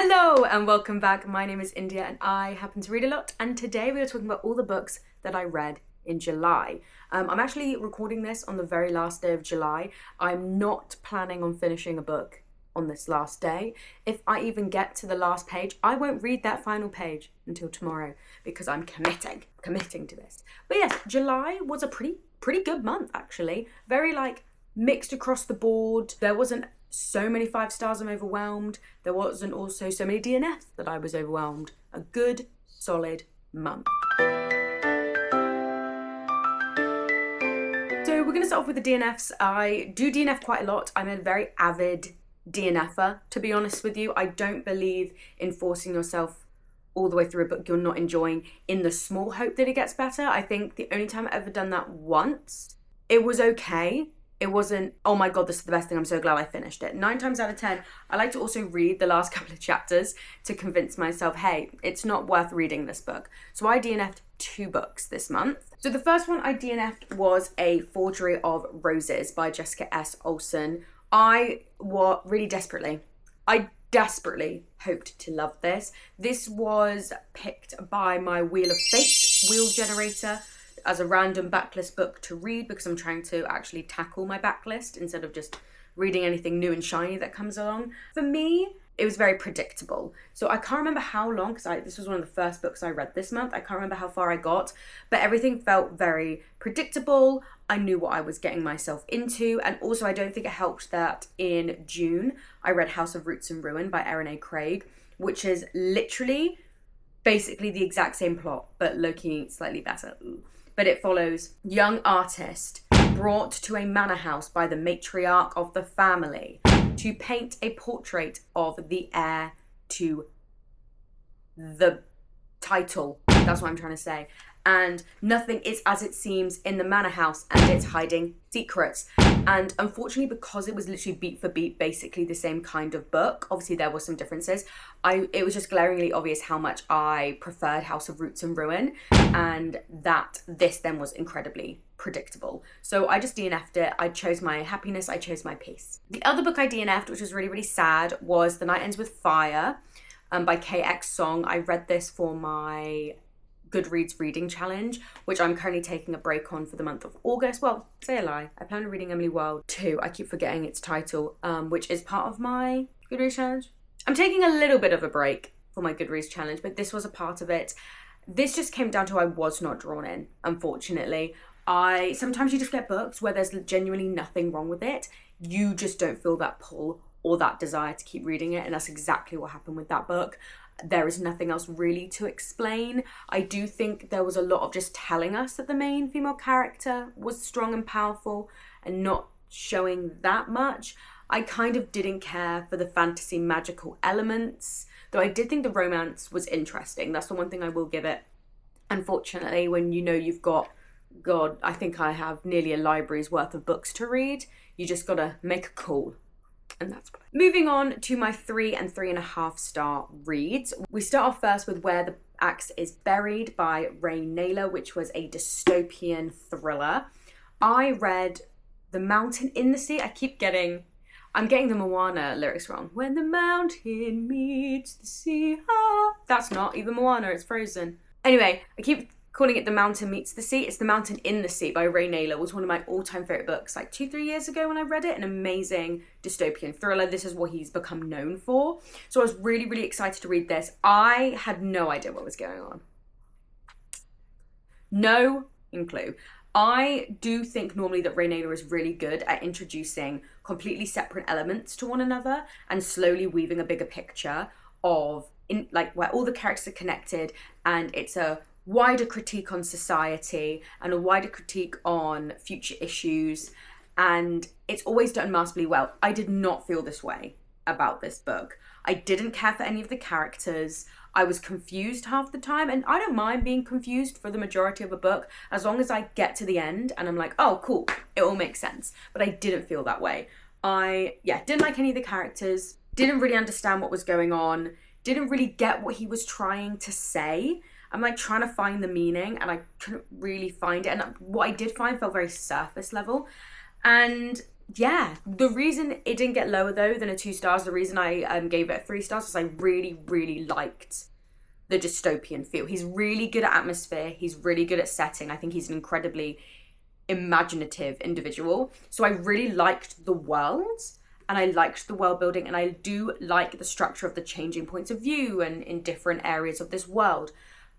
Hello and welcome back. My name is India and I happen to read a lot, and today we are talking about all the books that I read in July. I'm actually recording this on the very last day of July. I'm not planning on finishing a book on this last day. If I even get to the last page, I won't read that final page until tomorrow because I'm committing to this. But yes, July was a pretty good month actually. Very mixed across the board. There wasn't so many 5 stars I'm overwhelmed. There wasn't also so many DNFs that I was overwhelmed. A good, solid month. So we're going to start off with the DNFs. I do DNF quite a lot. I'm a very avid DNFer, to be honest with you. I don't believe in forcing yourself all the way through a book you're not enjoying in the small hope that it gets better. I think the only time I've ever done that once, it was okay. It wasn't, oh my God, this is the best thing, I'm so glad I finished it. 9 times out of 10, I like to also read the last couple of chapters to convince myself, hey, it's not worth reading this book. So I DNF'd 2 books this month. So the first one I DNF'd was A Forgery of Roses by Jessica S. Olsen. I desperately hoped to love this. This was picked by my Wheel of Fate wheel generator as a random backlist book to read because I'm trying to actually tackle my backlist instead of just reading anything new and shiny that comes along. For me, it was very predictable. So I can't remember how long, because this was one of the first books I read this month. I can't remember how far I got, but everything felt very predictable. I knew what I was getting myself into. And also I don't think it helped that in June, I read House of Roots and Ruin by Erin A. Craig, which is literally basically the exact same plot, but low-key slightly better. But it follows young artist brought to a manor house by the matriarch of the family to paint a portrait of the heir to the title. That's what I'm trying to say. And nothing is as it seems in the manor house, and it's hiding secrets. And unfortunately, because it was literally beat for beat, basically the same kind of book, obviously there were some differences, it was just glaringly obvious how much I preferred House of Roots and Ruin, and that this then was incredibly predictable. So I just DNF'd it. I chose my happiness, I chose my peace. The other book I DNF'd, which was really, really sad, was The Night Ends With Fire by KX Song. I read this for my Goodreads reading challenge, which I'm currently taking a break on for the month of August. Well, say a lie. I plan on reading Emily Wilde 2. I keep forgetting its title, which is part of my Goodreads challenge. I'm taking a little bit of a break for my Goodreads challenge, but this was a part of it. This just came down to I was not drawn in, unfortunately. Sometimes you just get books where there's genuinely nothing wrong with it. You just don't feel that pull or that desire to keep reading it, and that's exactly what happened with that book. There is nothing else really to explain. I do think there was a lot of just telling us that the main female character was strong and powerful and not showing that much. I kind of didn't care for the fantasy magical elements, though I did think the romance was interesting. That's the one thing I will give it. Unfortunately, when you know you've got, God, I think I have nearly a library's worth of books to read, you just gotta make a call. And that's fine. Moving on to my 3 and 3.5 star reads. We start off first with Where the Axe is Buried by Ray Naylor, which was a dystopian thriller. I read The Mountain in the Sea. I'm getting the Moana lyrics wrong. When the mountain meets the sea. Ah. That's not even Moana, it's Frozen. Anyway, I keep calling it The Mountain Meets the Sea. It's The Mountain in the Sea by Ray Naylor. It was one of my all-time favourite books 2-3 years ago when I read it. An amazing dystopian thriller. This is what he's become known for. So I was really, really excited to read this. I had no idea what was going on. No clue. I do think normally that Ray Naylor is really good at introducing completely separate elements to one another and slowly weaving a bigger picture of where all the characters are connected, and it's a wider critique on society and a wider critique on future issues, and it's always done masterfully well. I did not feel this way about this book. I didn't care for any of the characters. I was confused half the time, and I don't mind being confused for the majority of a book as long as I get to the end and I'm like, oh cool, it all makes sense. But I didn't feel that way. Didn't like any of the characters, didn't really understand what was going on, didn't really get what he was trying to say. I'm trying to find the meaning and I couldn't really find it. And what I did find felt very surface level. And yeah, the reason it didn't get lower though than a 2 stars, the reason I gave it 3 stars was I really, really liked the dystopian feel. He's really good at atmosphere. He's really good at setting. I think he's an incredibly imaginative individual. So I really liked the world and I liked the world building, and I do like the structure of the changing points of view and in different areas of this world.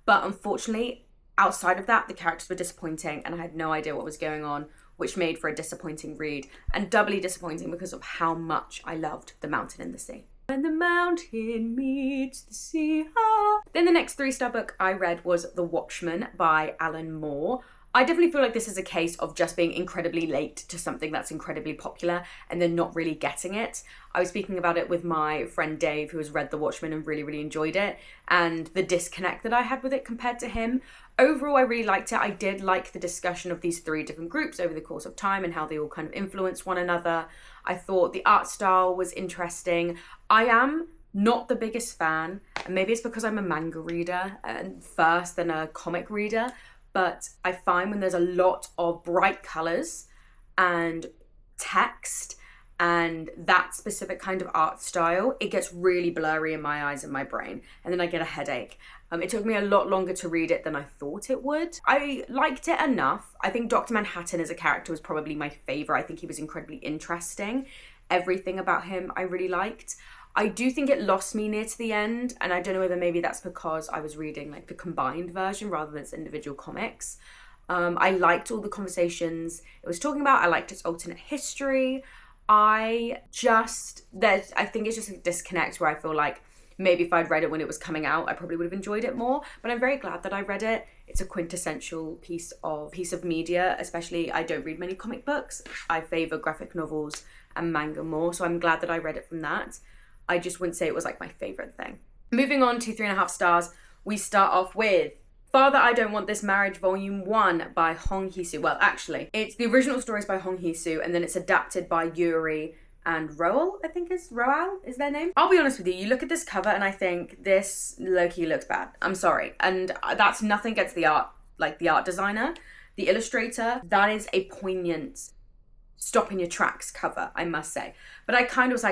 But unfortunately, outside of that, the characters were disappointing and I had no idea what was going on, which made for a disappointing read, and doubly disappointing because of how much I loved The Mountain and the Sea. When the mountain meets the sea. Ah. Then the next 3-star book I read was The Watchmen by Alan Moore. I definitely feel like this is a case of just being incredibly late to something that's incredibly popular and then not really getting it. I was speaking about it with my friend Dave, who has read The Watchmen and really, really enjoyed it, and the disconnect that I had with it compared to him. Overall, I really liked it. I did like the discussion of these 3 different groups over the course of time and how they all kind of influence one another. I thought the art style was interesting. I am not the biggest fan, and maybe it's because I'm a manga reader first than a comic reader, but I find when there's a lot of bright colours and text and that specific kind of art style, it gets really blurry in my eyes and my brain, and then I get a headache. It took me a lot longer to read it than I thought it would. I liked it enough. I think Dr. Manhattan as a character was probably my favourite. I think he was incredibly interesting. Everything about him I really liked. I do think it lost me near to the end, and I don't know whether maybe that's because I was reading like the combined version rather than its individual comics. I liked all the conversations it was talking about. I liked its alternate history. I think it's just a disconnect where I feel like maybe if I'd read it when it was coming out, I probably would have enjoyed it more, but I'm very glad that I read it. It's a quintessential piece of media, especially I don't read many comic books. I favour graphic novels and manga more, so I'm glad that I read it from that. I just wouldn't say it was like my favourite thing. Moving on to 3.5 stars, we start off with Father, I Don't Want This Marriage Volume 1 by Hong Hee-soo. Well, actually, it's the original stories by Hong Hee-soo, and then it's adapted by Yuri and Roel, I think Roel is their name. I'll be honest with you, you look at this cover and I think this low-key looks bad. I'm sorry. And that's nothing against the art, like the art designer, the illustrator. That is a poignant, stop in your tracks cover, I must say. But I kind of feel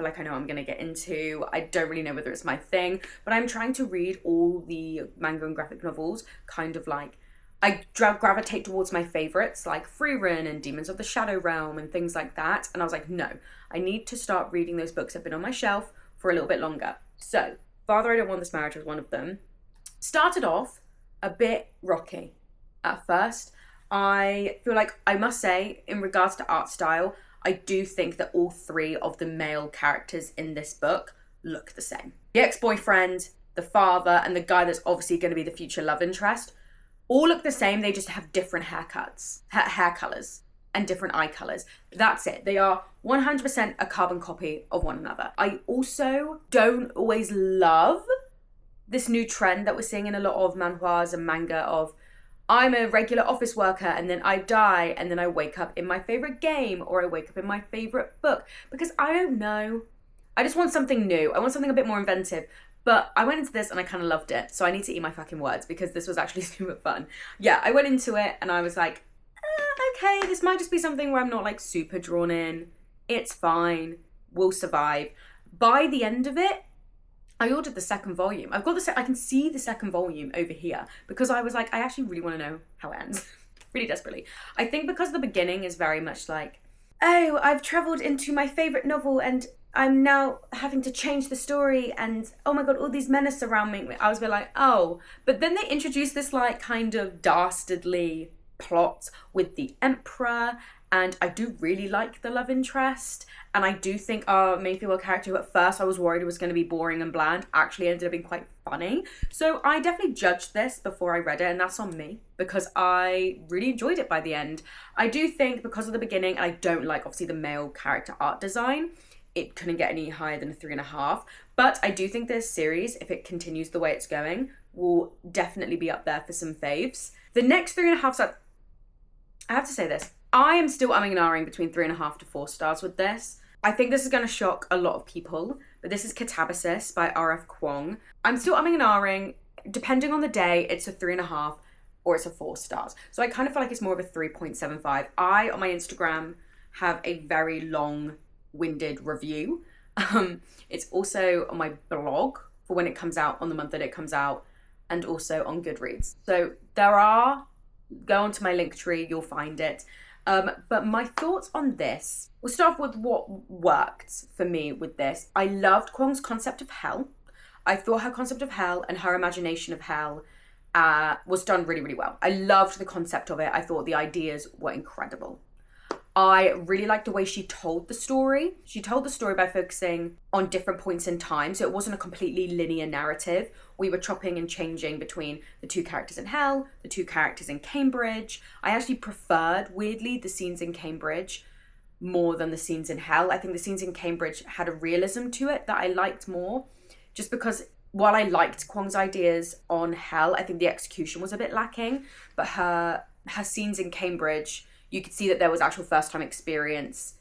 like I know what I'm going to get into. I don't really know whether it's my thing, but I'm trying to read all the manga and graphic novels kind of like, I gravitate towards my favourites like Freerun and Demons of the Shadow Realm and things like that. And I was like, no, I need to start reading those books that have been on my shelf for a little bit longer. So Father, I Don't Want This Marriage was one of them. Started off a bit rocky at first. I feel like, I must say, in regards to art style, I do think that all 3 of the male characters in this book look the same. The ex-boyfriend, the father, and the guy that's obviously going to be the future love interest all look the same. They just have different haircuts, hair colours, and different eye colours. That's it. They are 100% a carbon copy of one another. I also don't always love this new trend that we're seeing in a lot of manhwas and manga of I'm a regular office worker and then I die and then I wake up in my favourite game or I wake up in my favourite book, because I don't know. I just want something new. I want something a bit more inventive. But I went into this and I kind of loved it. So I need to eat my fucking words because this was actually super fun. Yeah, I went into it and I was like, okay, this might just be something where I'm not like super drawn in. It's fine. We'll survive. By the end of it, I ordered the second volume. I can see the second volume over here because I was like, I actually really want to know how it ends. Really desperately. I think because the beginning is very much like, oh, I've travelled into my favourite novel and I'm now having to change the story and oh my god, all these men are surrounding me. I was a bit like, oh. But then they introduced this like kind of dastardly plot with the emperor, and I do really like the love interest, and I do think our main female character, who at first I was worried was going to be boring and bland, actually ended up being quite funny. So I definitely judged this before I read it, and that's on me because I really enjoyed it by the end. I do think because of the beginning, and I don't like obviously the male character art design, it couldn't get any higher than a 3.5. But I do think this series, if it continues the way it's going, will definitely be up there for some faves. The next 3.5, I have to say this, I am still umming and ahhing between 3.5 to 4 stars with this. I think this is going to shock a lot of people, but this is Katabasis by R.F. Kwong. I'm still umming and ahhing. Depending on the day, it's a 3.5 or it's a 4 stars. So I kind of feel like it's more of a 3.75. I, on my Instagram, have a very long-winded review. It's also on my blog for when it comes out, on the month that it comes out, and also on Goodreads. So go onto my link tree, you'll find it. But my thoughts on this, we'll start off with what worked for me with this. I loved Kwong's concept of hell. I thought her concept of hell and her imagination of hell was done really, really well. I loved the concept of it. I thought the ideas were incredible. I really liked the way she told the story. She told the story by focusing on different points in time. So it wasn't a completely linear narrative. We were chopping and changing between the two characters in hell, the two characters in Cambridge. I actually preferred, weirdly, the scenes in Cambridge more than the scenes in hell. I think the scenes in Cambridge had a realism to it that I liked more. Just because while I liked Kwong's ideas on hell, I think the execution was a bit lacking. But her scenes in Cambridge, you could see that there was actual first-time experience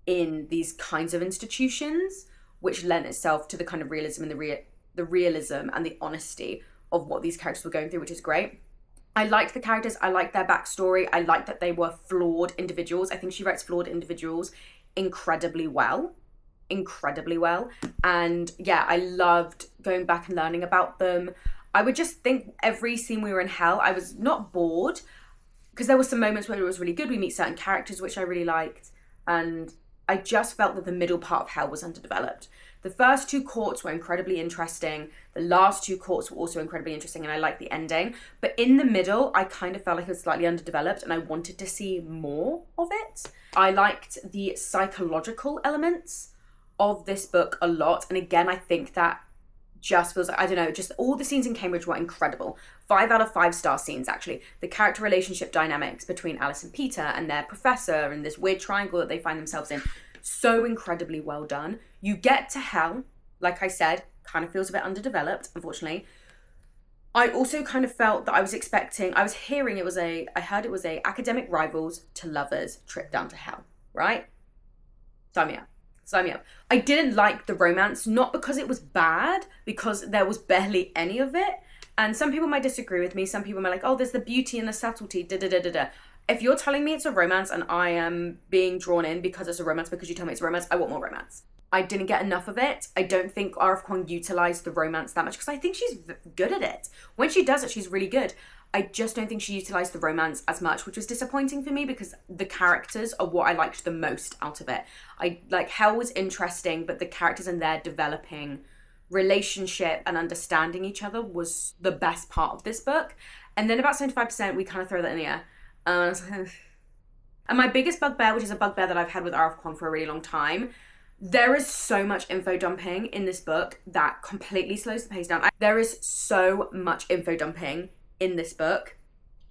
in these kinds of institutions, which lent itself to the kind of realism and the realism and the honesty of what these characters were going through, which is great. I liked the characters. I liked their backstory. I liked that they were flawed individuals. I think she writes flawed individuals incredibly well. And yeah, I loved going back and learning about them. I would just think every scene we were in hell, I was not bored, because there were some moments where it was really good. We meet certain characters, which I really liked. And I just felt that the middle part of hell was underdeveloped. The first two courts were incredibly interesting. The last two courts were also incredibly interesting, and I liked the ending. But in the middle, I kind of felt like it was slightly underdeveloped, and I wanted to see more of it. I liked the psychological elements of this book a lot. And again, I think that just feels like, I don't know, just all the scenes in Cambridge were incredible. 5 out of 5 star scenes, actually. The character relationship dynamics between Alice and Peter and their professor and this weird triangle that they find themselves in, so incredibly well done. You get to hell, like I said, kind of feels a bit underdeveloped, unfortunately. I also kind of felt that I heard it was a academic rivals to lovers trip down to hell, right? Sign me up. I didn't like the romance, not because it was bad, because there was barely any of it. And some people might disagree with me. Some people might like, oh, there's the beauty and the subtlety, da-da-da-da-da. If you're telling me it's a romance and I am being drawn in because it's a romance, because you tell me it's a romance, I want more romance. I didn't get enough of it. I don't think R.F. Kuang utilized the romance that much, because I think she's good at it. When she does it, she's really good. I just don't think she utilized the romance as much, which was disappointing for me, because the characters are what I liked the most out of it. Hell was interesting, but the characters and their developing relationship and understanding each other was the best part of this book. And then about 75%, we kind of throw that in the air. And my biggest bugbear, which is a bugbear that I've had with R.F. Kuang for a really long time, there is so much info dumping in this book that completely slows the pace down. There is so much info dumping in this book,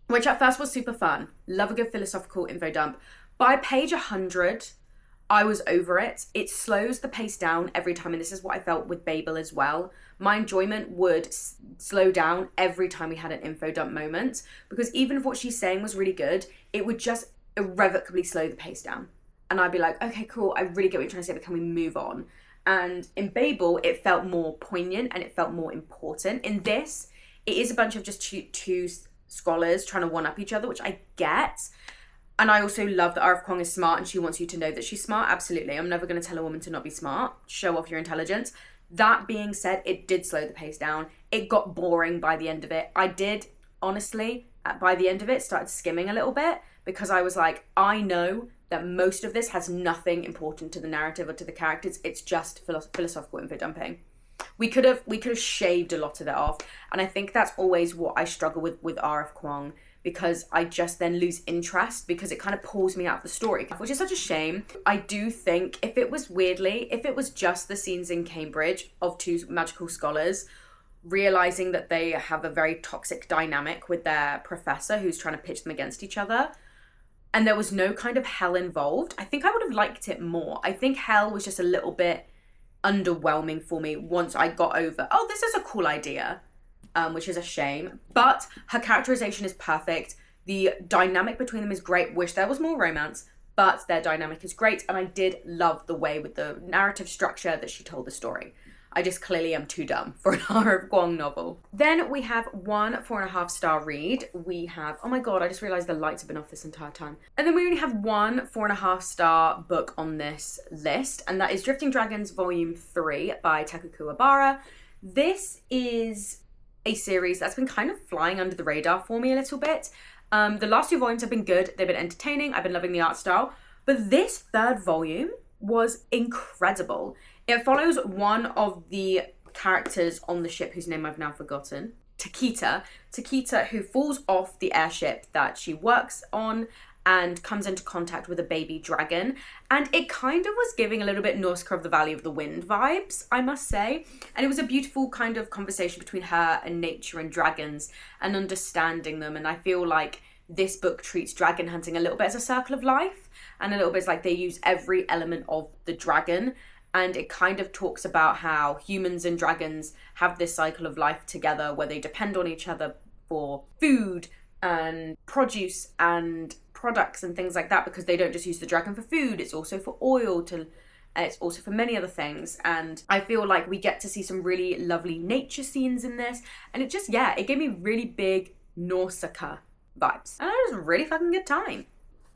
which at first was super fun. Love a good philosophical info dump. By page 100, I was over it. It slows the pace down every time, and this is what I felt with Babel as well. My enjoyment would slow down every time we had an info dump moment, because even if what she's saying was really good, it would just irrevocably slow the pace down. And I'd be like, okay, cool, I really get what you're trying to say, but can we move on? And in Babel, it felt more poignant and it felt more important. In this, it is a bunch of just two scholars trying to one-up each other, which I get. And I also love that R.F. Kuang is smart and she wants you to know that she's smart. Absolutely. I'm never going to tell a woman to not be smart. Show off your intelligence. That being said, it did slow the pace down. It got boring by the end of it. I did, honestly, by the end of it, started skimming a little bit, because I was like, I know that most of this has nothing important to the narrative or to the characters. It's just philosophical info dumping. We could have shaved a lot of it off. And I think that's always what I struggle with R.F. Kuang, because I just then lose interest, because it kind of pulls me out of the story, which is such a shame. I do think if it was just the scenes in Cambridge of two magical scholars realizing that they have a very toxic dynamic with their professor who's trying to pitch them against each other, and there was no kind of hell involved, I think I would have liked it more. I think hell was just a little bit underwhelming for me once I got over, oh, this is a cool idea, which is a shame. But her characterization is perfect. The dynamic between them is great. Wish there was more romance, but their dynamic is great. And I did love the way with the narrative structure that she told the story. I just clearly am too dumb for an R.F. Kuang novel. Then we have one 4.5-star read. We have, oh my god, I just realised the lights have been off this entire time. And then we only have one 4.5-star book on this list, and that is Drifting Dragons Volume 3 by Teku Kuwabara. This is a series that's been kind of flying under the radar for me a little bit. The last 2 volumes have been good. They've been entertaining. I've been loving the art style. But this 3rd volume was incredible. It follows one of the characters on the ship whose name I've now forgotten, Takita, who falls off the airship that she works on and comes into contact with a baby dragon. And it kind of was giving a little bit Nausicaa of the Valley of the Wind vibes, I must say. And it was a beautiful kind of conversation between her and nature and dragons and understanding them. And I feel like this book treats dragon hunting a little bit as a circle of life, and a little bit like they use every element of the dragon. And it kind of talks about how humans and dragons have this cycle of life together where they depend on each other for food and produce and products and things like that, because they don't just use the dragon for food, it's also for oil, it's also for many other things. And I feel like we get to see some really lovely nature scenes in this, and it just, yeah, it gave me really big Nausicaa vibes, and it was a really fucking good time.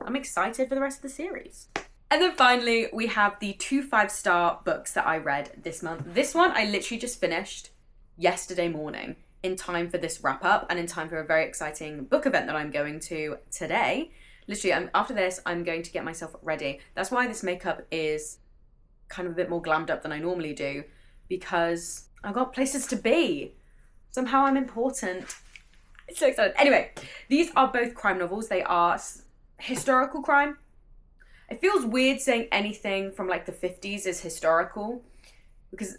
I'm excited for the rest of the series. And then finally, we have the 2 5-star books that I read this month. This one I literally just finished yesterday morning in time for this wrap up and in time for a very exciting book event that I'm going to today. Literally, after this, I'm going to get myself ready. That's why this makeup is kind of a bit more glammed up than I normally do, because I've got places to be. Somehow I'm important. It's so exciting. Anyway, these are both crime novels. They are historical crime. It feels weird saying anything from like the 50s is historical, because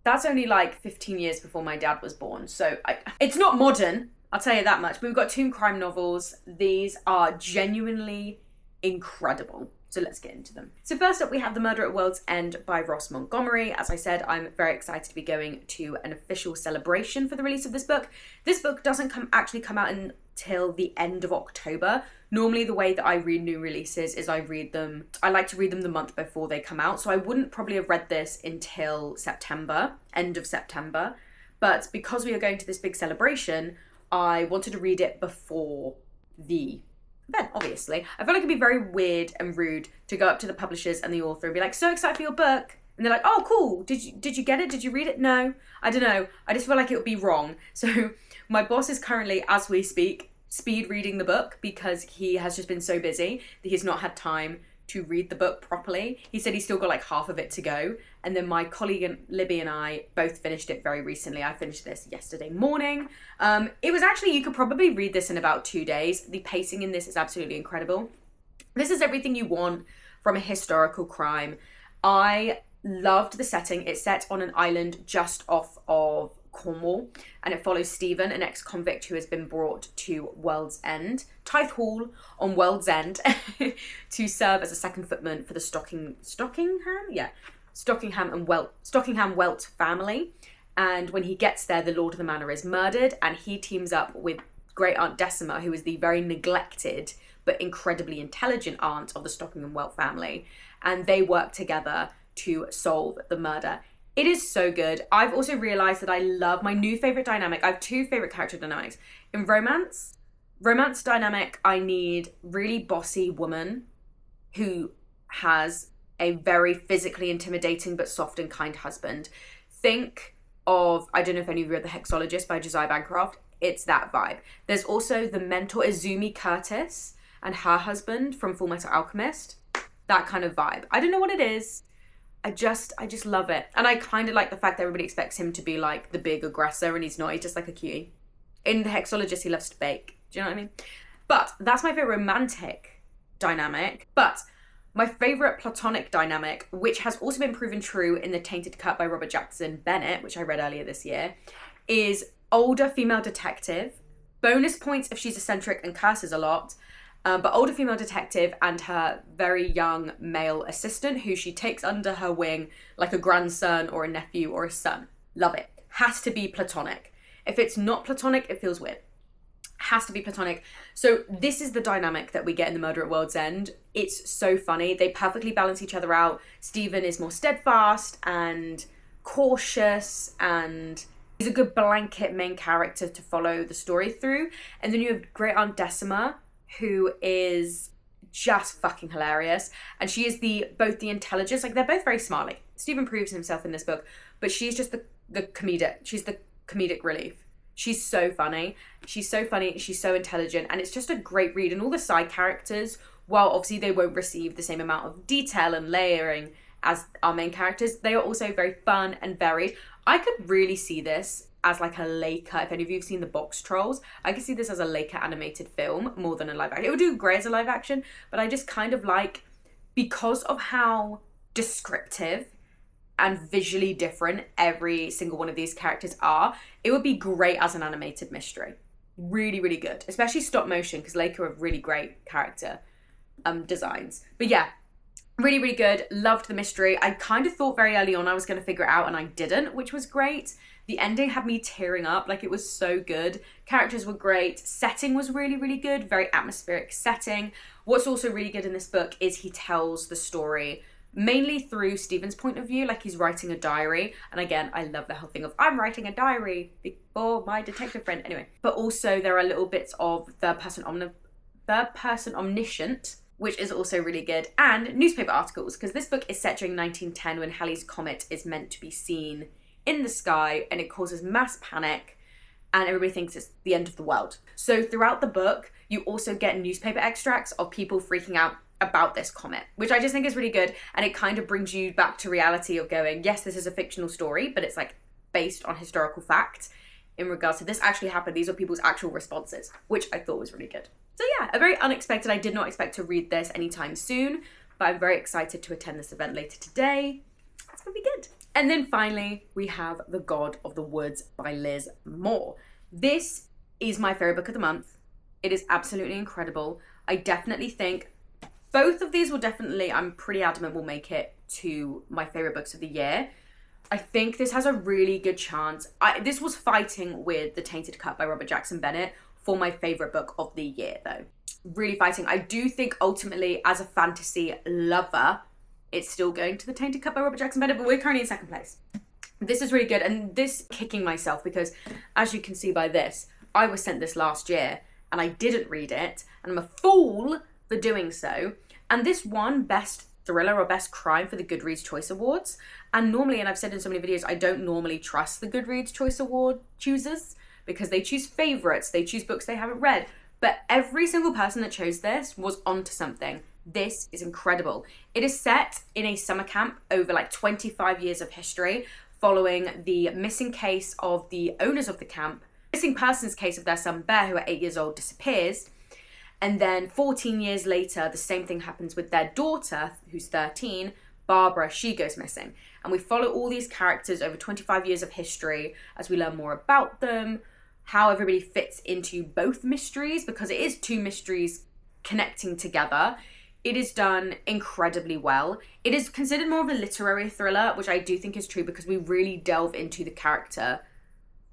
that's only like 15 years before my dad was born. So it's not modern, I'll tell you that much. But we've got 2 crime novels. These are genuinely incredible. So let's get into them. So first up, we have The Murder at World's End by Ross Montgomery. As I said, I'm very excited to be going to an official celebration for the release of this book. This book doesn't actually come out until the end of October. Normally the way that I read new releases is I like to read them the month before they come out. So I wouldn't probably have read this until September, end of September. But because we are going to this big celebration, I wanted to read it before the event, obviously. I feel like it'd be very weird and rude to go up to the publishers and the author and be like, so excited for your book. And they're like, oh, cool. Did you get it? Did you read it? No. I don't know. I just feel like it would be wrong. So my boss is currently, as we speak, speed reading the book because he has just been so busy that he's not had time to read the book properly. He said he's still got like half of it to go. And then my colleague Libby and I both finished it very recently. I finished this yesterday morning. It was actually, you could probably read this in about 2 days. The pacing in this is absolutely incredible. This is everything you want from a historical crime. I loved the setting. It's set on an island just off of Cornwall, and it follows Stephen, an ex-convict who has been brought to World's End, Tithe Hall on World's End, to serve as a second footman for the Stockingham Welt family. And when he gets there, the Lord of the Manor is murdered, and he teams up with Great Aunt Decima, who is the very neglected but incredibly intelligent aunt of the Stockingham Welt family, and they work together to solve the murder. It is so good. I've also realised that I love my new favourite dynamic. I have 2 favourite character dynamics. In romance dynamic, I need really bossy woman who has a very physically intimidating but soft and kind husband. Think of, I don't know if any of you read The Hexologist by Josiah Bancroft. It's that vibe. There's also the mentor Izumi Curtis and her husband from Full Metal Alchemist. That kind of vibe. I don't know what it is. I just love it. And I kind of like the fact that everybody expects him to be like the big aggressor, and he's not. He's just like a cutie. In The Hexologist, he loves to bake. Do you know what I mean? But that's my favourite romantic dynamic. But my favourite platonic dynamic, which has also been proven true in The Tainted Cut by Robert Jackson Bennett, which I read earlier this year, is older female detective. Bonus points if she's eccentric and curses a lot. But older female detective and her very young male assistant, who she takes under her wing like a grandson or a nephew or a son. Love it. Has to be platonic. If it's not platonic, it feels weird. Has to be platonic. So this is the dynamic that we get in The Murder at World's End. It's so funny. They perfectly balance each other out. Stephen is more steadfast and cautious, and he's a good blanket main character to follow the story through. And then you have Great Aunt Decima, who is just fucking hilarious. And she is both the intelligence, like they're both very smart. Like Stephen proves himself in this book, but she's just the comedic. She's the comedic relief. She's so funny. She's so intelligent, and it's just a great read. And all the side characters, while obviously they won't receive the same amount of detail and layering as our main characters, they are also very fun and varied. I could really see this as like a Leica. If any of you have seen the Box Trolls, I could see this as a Leica animated film more than a live action. It would do great as a live action, but I just kind of like, because of how descriptive and visually different every single one of these characters are, it would be great as an animated mystery. Really, really good. Especially stop motion, because Leica have really great character designs. But yeah, really, really good. Loved the mystery. I kind of thought very early on I was going to figure it out, and I didn't, which was great. The ending had me tearing up. Like, it was so good. Characters were great. Setting was really, really good. Very atmospheric setting. What's also really good in this book is he tells the story mainly through Stephen's point of view, like he's writing a diary. And again, I love the whole thing of I'm writing a diary for my detective friend. Anyway, but also there are little bits of third person omniscient, which is also really good, and newspaper articles, because this book is set during 1910 when Halley's Comet is meant to be seen in the sky, and it causes mass panic, and everybody thinks it's the end of the world. So throughout the book, you also get newspaper extracts of people freaking out about this comet, which I just think is really good, and it kind of brings you back to reality of going, yes, this is a fictional story, but it's like based on historical fact in regards to this actually happened. These are people's actual responses, which I thought was really good. So yeah, a very unexpected. I did not expect to read this anytime soon, but I'm very excited to attend this event later today. It's gonna be good. And then finally, we have The God of the Woods by Liz Moore. This is my favorite book of the month. It is absolutely incredible. I definitely think both of these will definitely, I'm pretty adamant, will make it to my favorite books of the year. I think this has a really good chance. This was fighting with The Tainted Cup by Robert Jackson Bennett for my favorite book of the year, though. Really fighting. I do think ultimately, as a fantasy lover, it's still going to The Tainted Cup by Robert Jackson Bennett, but we're currently in second place. This is really good, and this kicking myself because, as you can see by this, I was sent this last year and I didn't read it, and I'm a fool for doing so. And this won Best Thriller or Best Crime for the Goodreads Choice Awards. And normally, and I've said in so many videos, I don't normally trust the Goodreads Choice Award choosers because they choose favorites, they choose books they haven't read. But every single person that chose this was onto something. This is incredible. It is set in a summer camp over like 25 years of history, following the missing case of the owners of the camp. Missing persons case of their son Bear, who at 8 years old disappears. And then 14 years later, the same thing happens with their daughter, who's 13, Barbara. She goes missing. And we follow all these characters over 25 years of history as we learn more about them, how everybody fits into both mysteries, because it is two mysteries connecting together. It is done incredibly well. It is considered more of a literary thriller, which I do think is true because we really delve into the character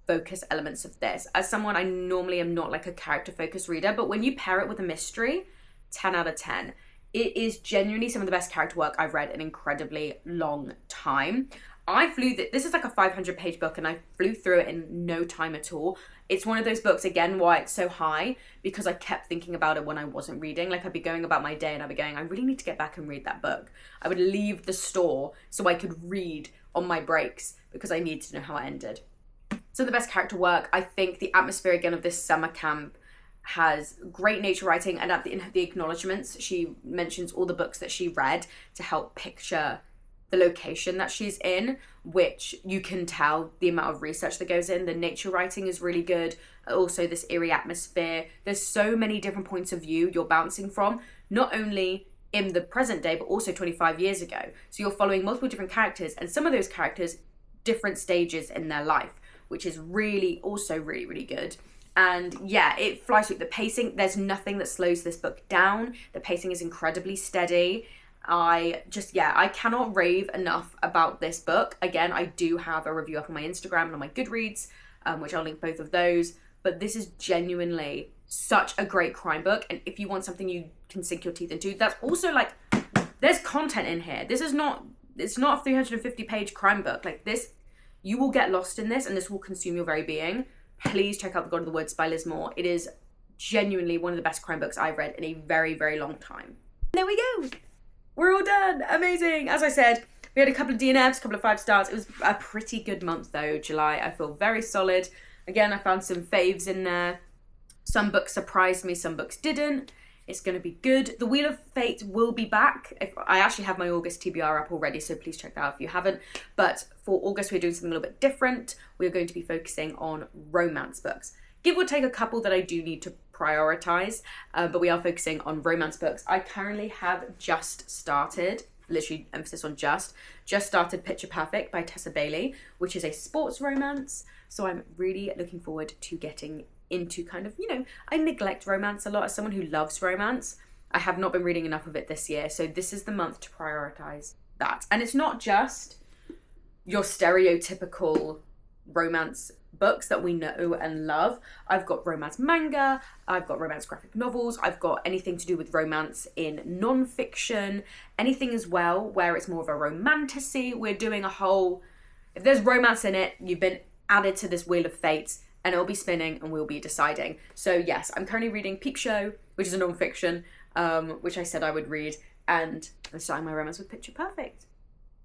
focus elements of this. As someone, I normally am not like a character focused reader, but when you pair it with a mystery, 10 out of 10. It is genuinely some of the best character work I've read in an incredibly long time. This is like a 500-page book, and I flew through it in no time at all. It's one of those books, again, why it's so high, because I kept thinking about it when I wasn't reading. Like, I'd be going about my day and I'd be going, I really need to get back and read that book. I would leave the store so I could read on my breaks because I needed to know how it ended. So the best character work, I think the atmosphere again of this summer camp has great nature writing, and in the acknowledgements, she mentions all the books that she read to help picture the location that she's in, which you can tell the amount of research that goes in. The nature writing is really good. Also this eerie atmosphere. There's so many different points of view you're bouncing from, not only in the present day, but also 25 years ago. So you're following multiple different characters, and some of those characters, different stages in their life, which is really, also really, really good. And yeah, it flies through. The pacing, there's nothing that slows this book down. The pacing is incredibly steady. I cannot rave enough about this book. Again, I do have a review up on my Instagram and on my Goodreads, which I'll link both of those. But this is genuinely such a great crime book. And if you want something you can sink your teeth into, that's also there's content in here. It's not a 350-page crime book. Like, this You will get lost in this and this will consume your very being. Please check out The God of the Woods by Liz Moore. It is genuinely one of the best crime books I've read in a very, very long time. There we go. We're all done. Amazing. As I said, we had a couple of DNFs, a couple of 5 stars. It was a pretty good month though, July. I feel very solid. Again, I found some faves in there. Some books surprised me, some books didn't. It's going to be good. The Wheel of Fate will be back. I actually have my August TBR up already, so please check that out if you haven't. But for August, we're doing something a little bit different. We're going to be focusing on romance books. Give or take a couple that I do need to prioritize, but we are focusing on romance books. I currently have just started, literally emphasis on just started Picture Perfect by Tessa Bailey, which is a sports romance. So I'm really looking forward to getting into kind of, I neglect romance a lot as someone who loves romance. I have not been reading enough of it this year, so this is the month to prioritize that. And it's not just your stereotypical romance books that we know and love. I've got romance manga, I've got romance graphic novels, I've got anything to do with romance in non-fiction, anything as well where it's more of a romantasy. We're doing a whole, if there's romance in it, you've been added to this Wheel of Fate, and it'll be spinning and we'll be deciding. So yes, I'm currently reading Peep Show, which is a non-fiction, which I said I would read, and I'm starting my romance with Picture Perfect.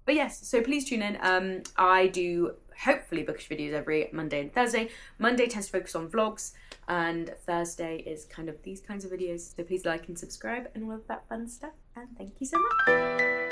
But yes, so please tune in. I do hopefully bookish videos every Monday and Thursday. Monday tends to focus on vlogs, and Thursday is kind of these kinds of videos. So please like and subscribe and all of that fun stuff, and thank you so much.